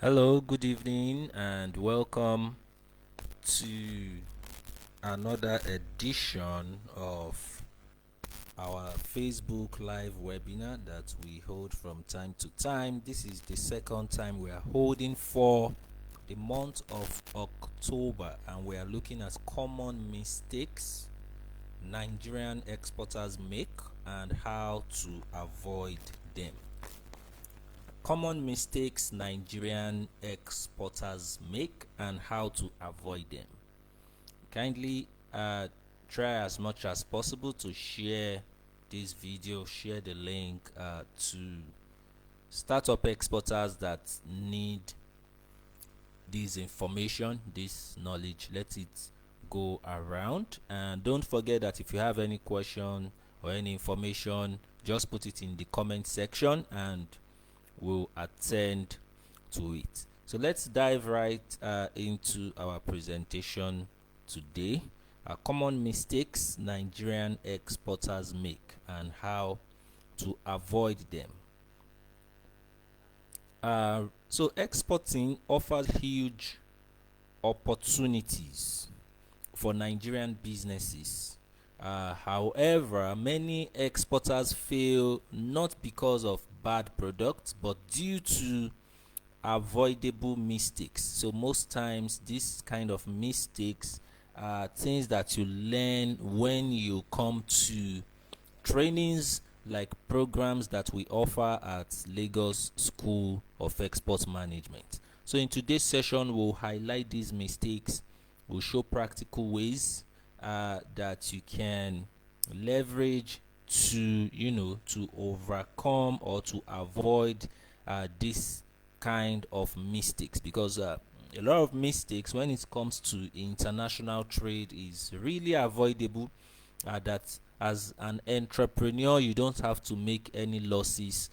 Hello, good evening, and welcome to another edition of our Facebook Live webinar that we hold from time to time. This is the second time we are holding for the month of October, and we are looking at common mistakes Nigerian exporters make and how to avoid them. Common mistakes Nigerian exporters make and how to avoid them. Kindly try as much as possible to share this video, share the link to startup exporters that need this information, this knowledge. Let it go around, and don't forget that if you have any question or any information, just put it in the comment section and we'll attend to it. So let's dive right into our presentation today. Common mistakes Nigerian exporters make and how to avoid them. So exporting offers huge opportunities for Nigerian businesses. However, many exporters fail not because of bad products but due to avoidable mistakes. So most times these kind of mistakes are things that you learn when you come to trainings like programs that we offer at Lagos School of Export Management. So in today's session, we'll highlight these mistakes. We'll show practical ways that you can leverage to to overcome or to avoid this kind of mistakes, because a lot of mistakes when it comes to international trade is really avoidable. That as an entrepreneur you don't have to make any losses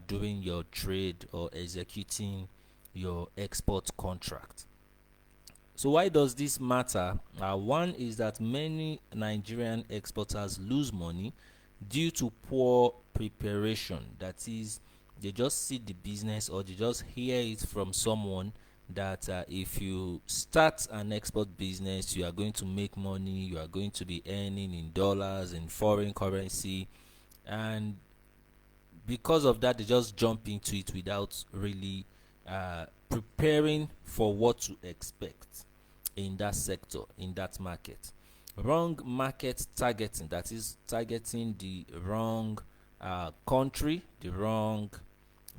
during your trade or executing your export contract. So why does this matter? One is that many Nigerian exporters lose money due to poor preparation. That is, they just see the business or they just hear it from someone that if you start an export business, you are going to make money, you are going to be earning in dollars, in foreign currency, and because of that, they just jump into it without really preparing for what to expect in that sector, in that market. Wrong market targeting, that is targeting the wrong country, the wrong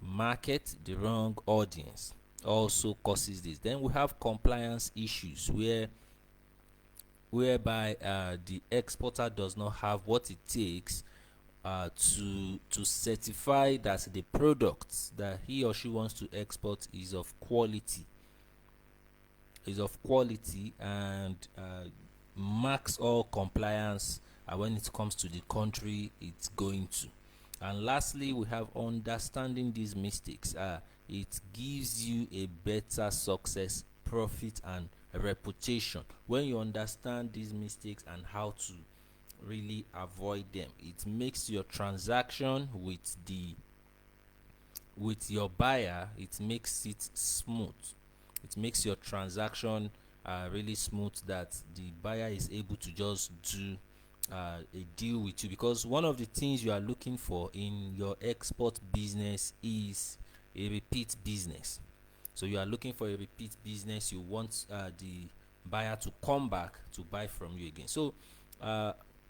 market, the wrong audience, also causes this. Then we have compliance issues whereby the exporter does not have what it takes to certify that the product that he or she wants to export is of quality, and marks all compliance when it comes to the country it's going to. And lastly, we have understanding these mistakes. It gives you a better success, profit, and reputation. When you understand these mistakes and how to really avoid them, it makes your transaction with your buyer, it makes it smooth. It makes your transaction really smooth, that the buyer is able to just do a deal with you, because one of the things you are looking for in your export business is a repeat business. So you are looking for a repeat business. You want the buyer to come back to buy from you again. So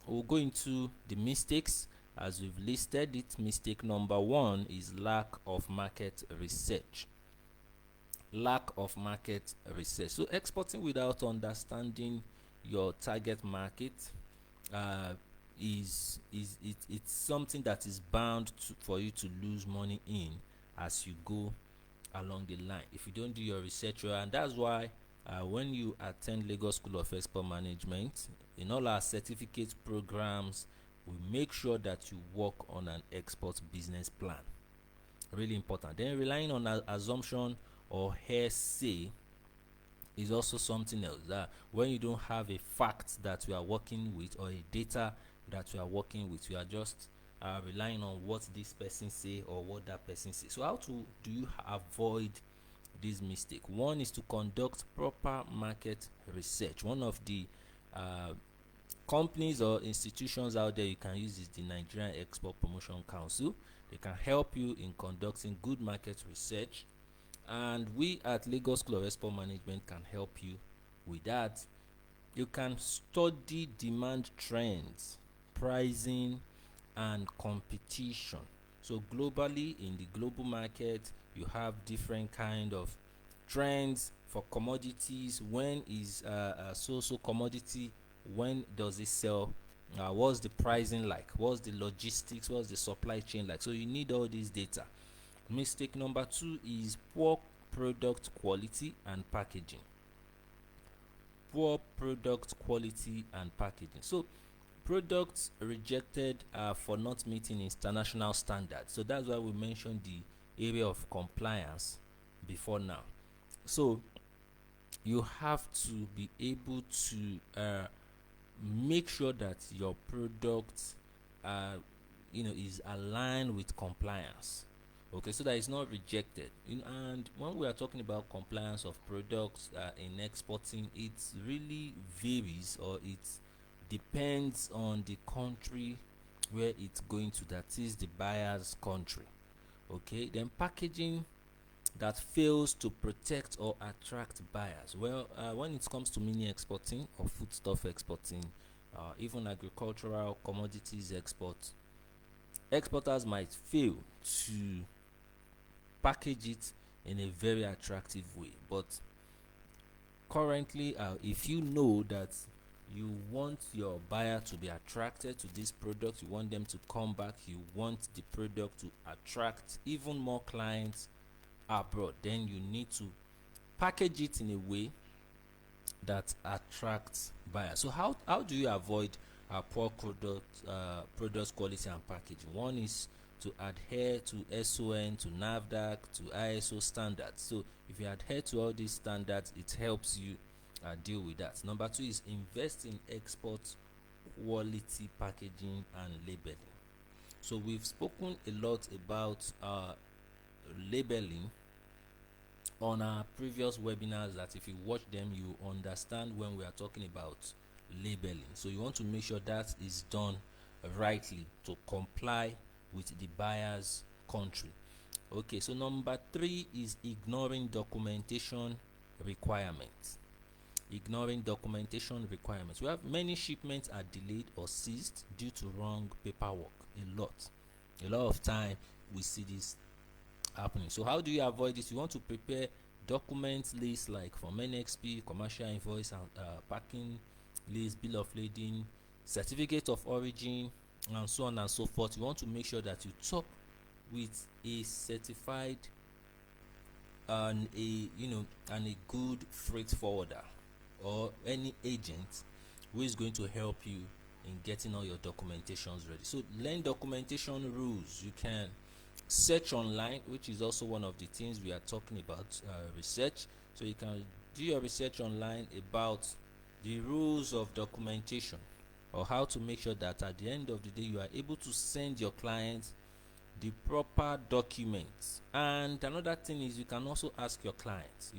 we'll go into the mistakes as we've listed it. Mistake number one is lack of market research. Lack of market research. So exporting without understanding your target market it's something that is bound for you to lose money in as you go along the line if you don't do your research well. And that's why when you attend Lagos School of Export Management, in all our certificate programs, we make sure that you work on an export business plan. Really important. Then relying on assumption or hearsay is also something else. That when you don't have a fact that you are working with or a data that you are working with, you are just relying on what this person say or what that person say. So how do you avoid this mistake. One is to conduct proper market research. One of the companies or institutions out there you can use is the Nigerian Export Promotion Council. They can help you in conducting good market research, and we at Lagos School of Export Management can help you with that. You can study demand trends, pricing, and competition. So globally, in the global market, you have different kind of trends for commodities. When is so commodity, when does it sell, what's the pricing like, what's the logistics, what's the supply chain like. So you need all these data. Mistake number 2 is poor product quality and packaging. Poor product quality and packaging. So products rejected for not meeting international standards. So that's why we mentioned the area of compliance before now. So you have to be able to make sure that your product is aligned with compliance, okay, so that it's not rejected. And when we are talking about compliance of products in exporting, it really varies, or it depends on the country where it's going to, that is the buyer's country. Okay, then packaging that fails to protect or attract buyers. Well, when it comes to mini exporting or foodstuff exporting, even agricultural commodities exporters might fail to package it in a very attractive way. But currently, if you know that you want your buyer to be attracted to this product, you want them to come back, you want the product to attract even more clients abroad, then you need to package it in a way that attracts buyers. So how do you avoid poor product quality and packaging? One is to adhere to SON, to NAFDAC, to ISO standards. So if you adhere to all these standards, it helps you deal with that. Number 2 is invest in export quality packaging and labeling. So we've spoken a lot about labeling on our previous webinars, that if you watch them, you understand when we are talking about labeling. So you want to make sure that is done rightly to comply with the buyer's country. Okay, so number 3 is ignoring documentation requirements. Ignoring documentation requirements. We have many shipments are delayed or seized due to wrong paperwork. A lot of time we see this happening. So how do you avoid this? You want to prepare document lists like from NXP, commercial invoice, and packing list, bill of lading, certificate of origin, and so on and so forth. You want to make sure that you talk with a certified and a good freight forwarder or any agent who is going to help you in getting all your documentations ready. So learn documentation rules. You can search online, which is also one of the things we are talking about, research. So you can do your research online about the rules of documentation, or how to make sure that at the end of the day you are able to send your clients the proper documents. And another thing is, you can also ask your clients.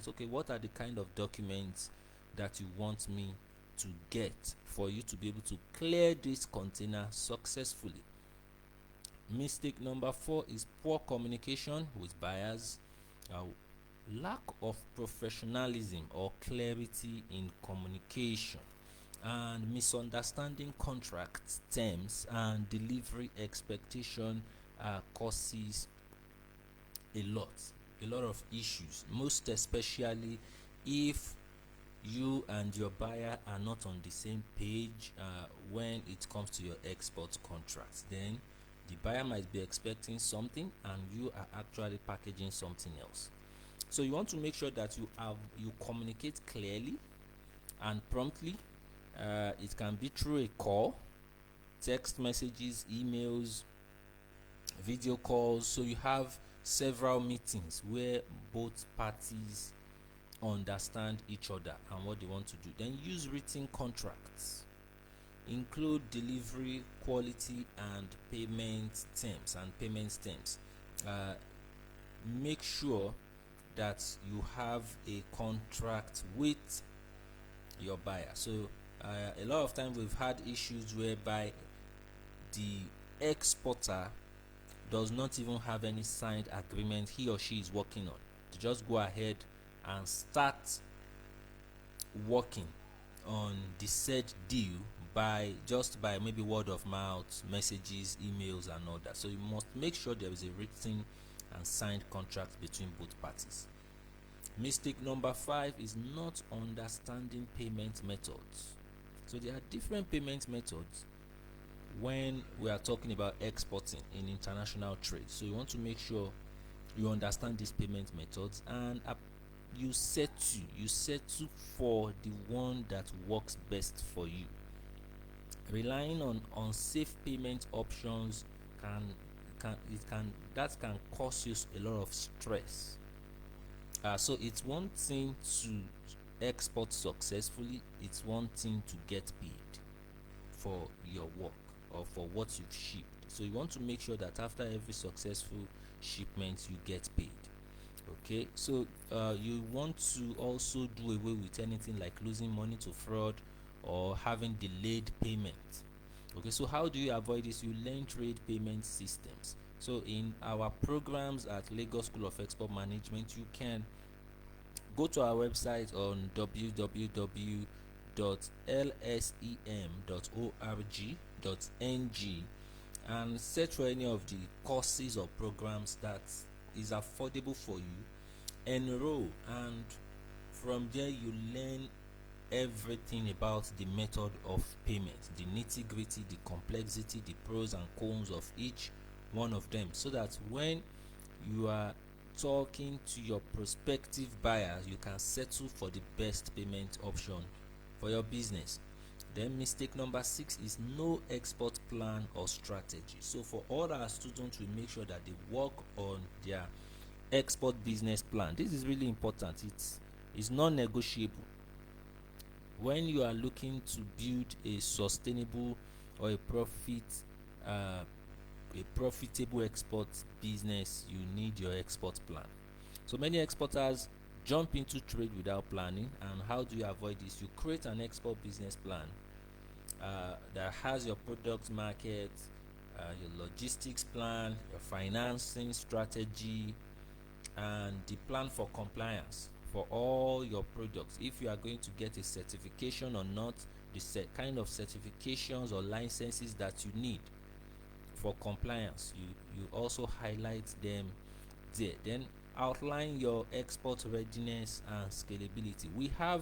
Okay, what are the kind of documents that you want me to get for you to be able to clear this container successfully? Mistake number 4 is poor communication with buyers. Lack of professionalism or clarity in communication, and misunderstanding contract terms and delivery expectation causes a lot of issues, most especially if you and your buyer are not on the same page when it comes to your export contracts. Then the buyer might be expecting something and you are actually packaging something else. So you want to make sure that you communicate clearly and promptly. It can be through a call, text messages, emails, video calls. So you have several meetings where both parties understand each other and what they want to do. Then use written contracts. Include delivery, quality, and payment terms. Make sure that you have a contract with your buyer. So a lot of times we've had issues whereby the exporter does not even have any signed agreement he or she is working on, to just go ahead and start working on the said deal by maybe word of mouth, messages, emails, and all that. So you must make sure there is a written and signed contract between both parties. Mistake number 5 is not understanding payment methods. So there are different payment methods when we are talking about exporting in international trade. So you want to make sure you understand these payment methods, and you settle for the one that works best for you. Relying on unsafe payment options can cause you a lot of stress. So it's one thing to export successfully, it's one thing to get paid for your work or for what you've shipped. So you want to make sure that after every successful shipment you get paid. Okay, so you want to also do away with anything like losing money to fraud or having delayed payment. Okay, so how do you avoid this? You learn trade payment systems. So in our programs at Lagos School of Export Management, you can go to our website on www.lsem.org.ng and search for any of the courses or programs that is affordable for you. Enroll, and from there you learn everything about the method of payment, the nitty-gritty, the complexity, the pros and cons of each one of them, so that when you are talking to your prospective buyers, you can settle for the best payment option for your business. Then mistake number 6 is no export plan or strategy. So for all our students, we make sure that they work on their export business plan. This is really important. It's non-negotiable. When you are looking to build a sustainable or a profitable export business, you need your export plan. So many exporters jump into trade without planning, and how do you avoid this? You create an export business plan that has your product market, your logistics plan, your financing strategy, and the plan for compliance for all your products. If you are going to get a certification or not, the kind of certifications or licenses that you need for compliance, you also highlight them there. Then outline your export readiness and scalability. We have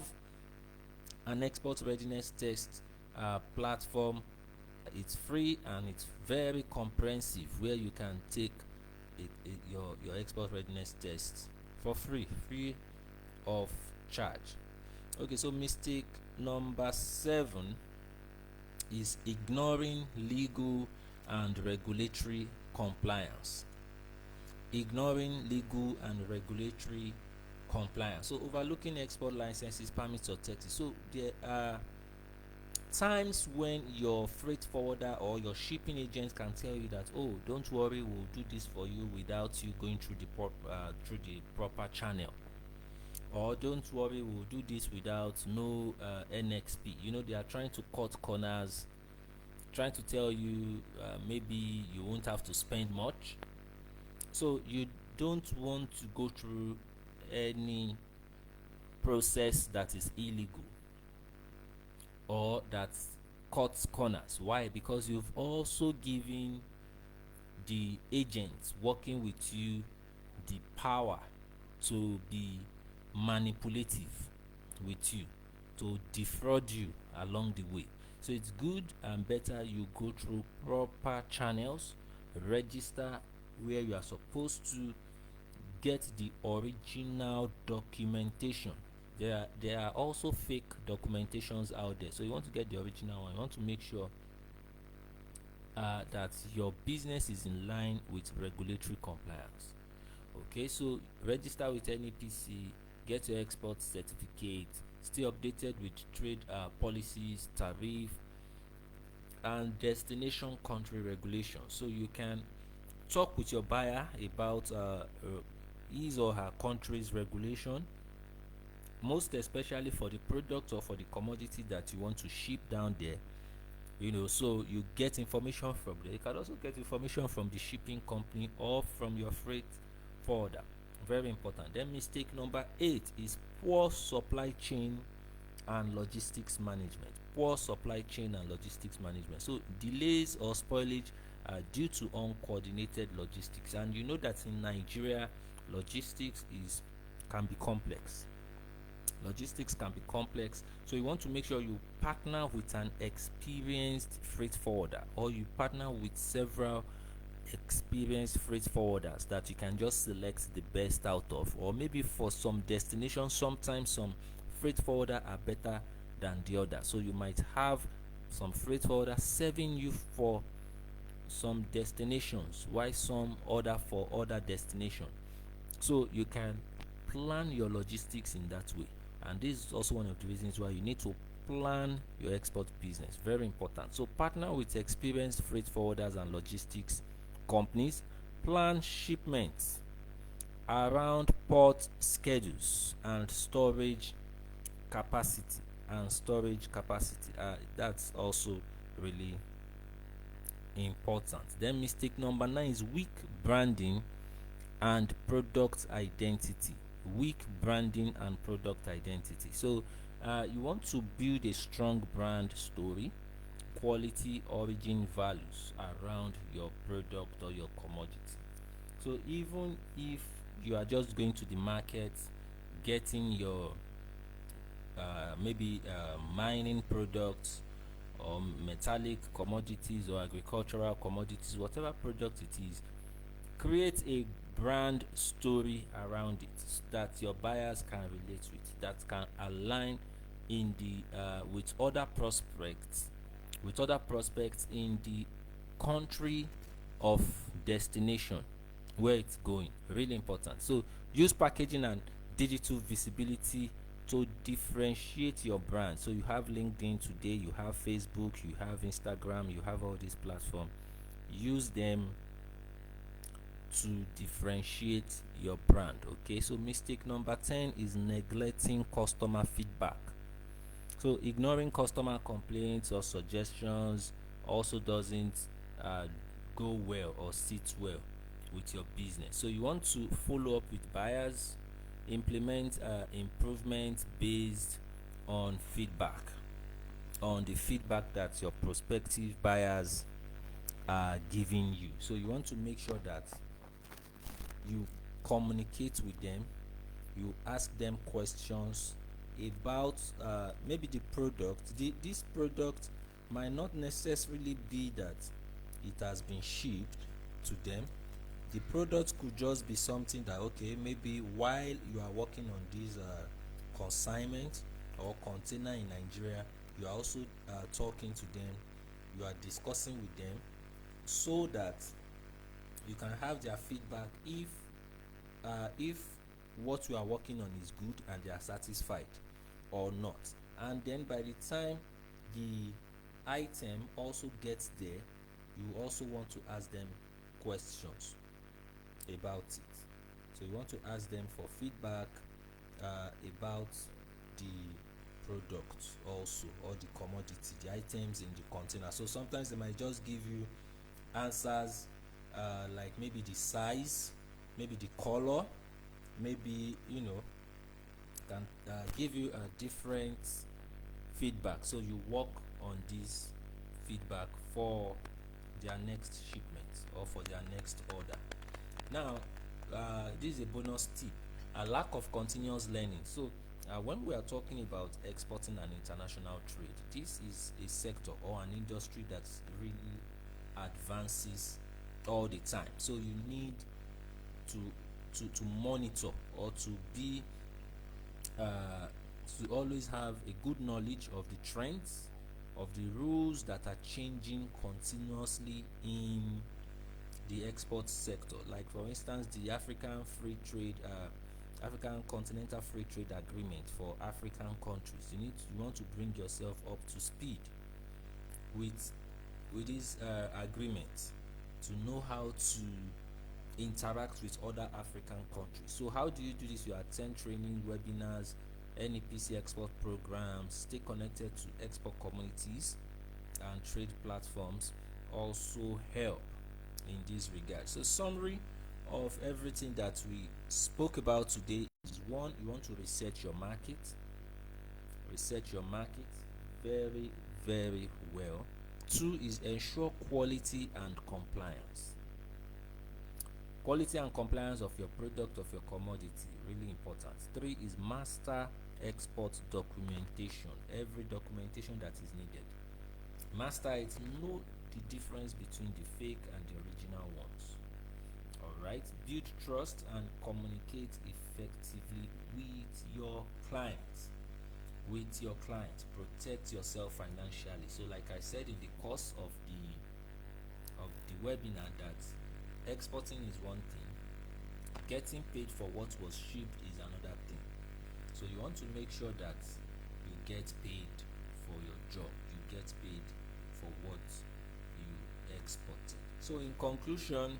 an export readiness test platform. It's free and it's very comprehensive, where you can take your export readiness test for free of charge. Okay, so mistake number 7 is ignoring legal and regulatory compliance. Ignoring legal and regulatory compliance. So overlooking export licenses, permits, or taxes. So there are times when your freight forwarder or your shipping agent can tell you that, oh, don't worry, we'll do this for you without you going through the proper channel, or don't worry, we'll do this without no NXP. They are trying to cut corners, trying to tell you maybe you won't have to spend much. So you don't want to go through any process that is illegal or that cuts corners. Why? Because you've also given the agents working with you the power to be manipulative with you, to defraud you along the way. So it's good and better you go through proper channels, register where you are supposed to, get the original documentation. There are also fake documentations out there, so you want to get the original one. You want to make sure that your business is in line with regulatory compliance. Okay, so register with NEPC, get your export certificate, stay updated with trade policies, tariff, and destination country regulations, so you can talk with your buyer about his or her country's regulation, most especially for the product or for the commodity that you want to ship down there. So you get information from there. You can also get information from the shipping company or from your freight forwarder. Very important. Then mistake number 8 is poor supply chain and logistics management. Poor supply chain and logistics management. So delays or spoilage are due to uncoordinated logistics, and you know that in Nigeria, logistics can be complex. So you want to make sure you partner with an experienced freight forwarder, or you partner with several experienced freight forwarders that you can just select the best out of. Or maybe for some destinations, sometimes some freight forwarder are better than the other, so you might have some freight forwarder serving you for some destinations while some order for other destinations. So you can plan your logistics in that way, and this is also one of the reasons why you need to plan your export business. Very important. So partner with experienced freight forwarders and logistics companies. Plan shipments around port schedules and storage capacity. That's also really important. Then mistake number 9 is weak branding and product identity. So you want to build a strong brand story, quality, origin, values around your product or your commodity. So even if you are just going to the market, getting your maybe mining products or metallic commodities or agricultural commodities, whatever product it is, create a brand story around it that your buyers can relate with, that can align in the with other prospects in the country of destination where it's going. Really important. So use packaging and digital visibility to differentiate your brand. So you have LinkedIn today, you have Facebook, you have Instagram, you have all these platforms. Use them to differentiate your brand. Okay, so mistake number 10 is neglecting customer feedback. So ignoring customer complaints or suggestions also doesn't go well or sit well with your business. So you want to follow up with buyers, implement improvements based on the feedback that your prospective buyers are giving you. So you want to make sure that you communicate with them, you ask them questions about maybe the product. This product might not necessarily be that it has been shipped to them. The product could just be something that, okay, maybe while you are working on this consignment or container in Nigeria, you are also talking to them, you are discussing with them, so that you can have their feedback if what you are working on is good and they are satisfied or not. And then by the time the item also gets there, you also want to ask them questions about it. So you want to ask them for feedback about the product also, or the commodity, the items in the container. So sometimes they might just give you answers like maybe the size, maybe the color, maybe can give you a different feedback. So you work on this feedback for their next shipment or for their next order. Now this is a bonus tip: a lack of continuous learning. So when we are talking about exporting and international trade, this is a sector or an industry that really advances all the time. So you need to monitor, or to be to always have a good knowledge of the trends, of the rules that are changing continuously in the export sector. Like for instance, the African Continental Free Trade Agreement for African countries. You want to bring yourself up to speed with this agreement, to know how to interact with other African countries. So how do you do this? You attend training, webinars, NEPC export programs, stay connected to export communities and trade platforms also help in this regard. So summary of everything that we spoke about today is: one, you want to research your market. Research your market very, very well. Two is ensure quality and compliance. Quality and compliance of your product, of your commodity, really important. Three is master export documentation. Every documentation that is needed, master it. Know the difference between the fake and the original ones. All right. Build trust and communicate effectively with your clients. Protect yourself financially. So like I said in the course of the webinar, that exporting is one thing, getting paid for what was shipped is another thing. So you want to make sure that you get paid for your job, you get paid for what you exported. So in conclusion,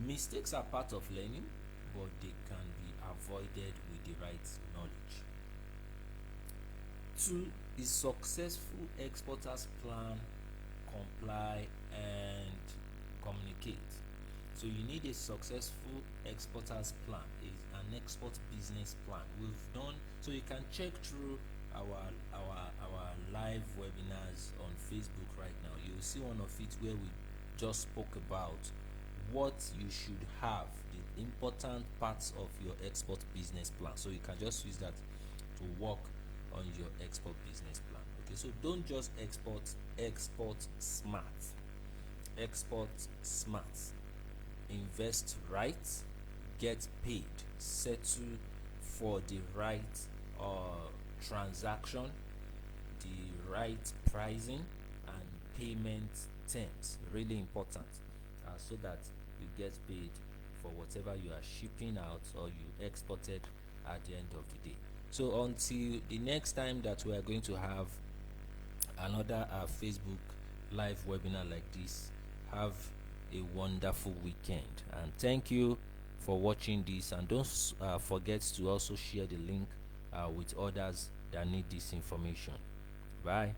mistakes are part of learning, but they can be avoided with the right knowledge. Two is successful exporters plan, comply, and communicate. So you need a successful exporters plan, an export business plan. We've done, so you can check through our live webinars on Facebook right now. You'll see one of it where we just spoke about what you should have, the important parts of your export business plan. So you can just use that to work on your export business plan. Okay, so don't just export smart. Export smart. Invest right, get paid, settle for the right transaction, the right pricing and payment terms. Really important, so that you get paid for whatever you are shipping out or you exported at the end of the day. So until the next time that we are going to have another Facebook live webinar like this, have a wonderful weekend, and thank you for watching this. And don't forget to also share the link with others that need this information. Bye.